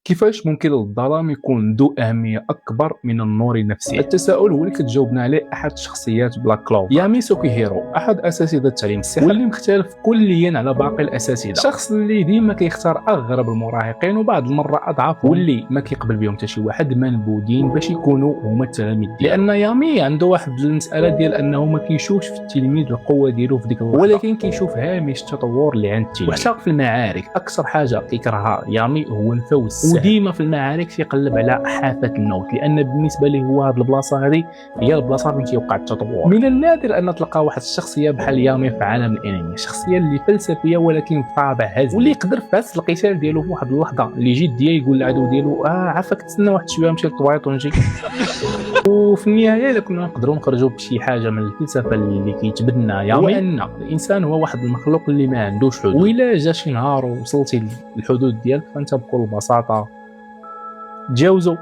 كيفاش ممكن للظلام يكون ذو أهمية أكبر من النور نفسه؟ التساؤل هو اللي كتجاوبنا عليه أحد الشخصيات بلاك كلوفر، يامي سوكيهيرو، أحد أساتذة تعليم السحر واللي مختلف كليا على باقي الأساتذة. شخص اللي ديما كيختار أغرب المراهقين وبعض المرات أضعف، واللي ما كيقبل بهم حتى شي واحد منبوذين باش يكونوا هما التلاميذ ديالو. لأن يامي عنده واحد المسألة ديال أنه ما كيشوفش في التلميذ القوة ديالو في ديك اللحظة، ولكن كيشوف هامش التطور اللي عند التلميذ. وحتى في المعارك أكثر حاجة كيكرهها يامي هو الفوز، وديما في المعارك تيقلب على حافة الموت، لأن بالنسبة له هو هاد البلاصة هذه هي البلاصة فين كيوقع التطور. من النادر أن تلقى واحد الشخصية بحال يامي في عالم الأنمي، شخصية اللي فلسفية ولكن بطابع هزلي، واللي يقدر في عز القتال ديالو في واحد اللحظة اللي جدية يقول للعدو ديالو عافاك تسنى واحد شوية نمشي للطويط ونجي. وفي النهاية إلا كنا نقدروا نخرجوا بشي حاجة من الفلسفة اللي كيتبنى يامي، هو أن الإنسان هو واحد المخلوق اللي ما عندوش حدود، وإلا جا شي نهار وصلتي للحدود ديالك فأنت بكل بساطة تجاوزوا.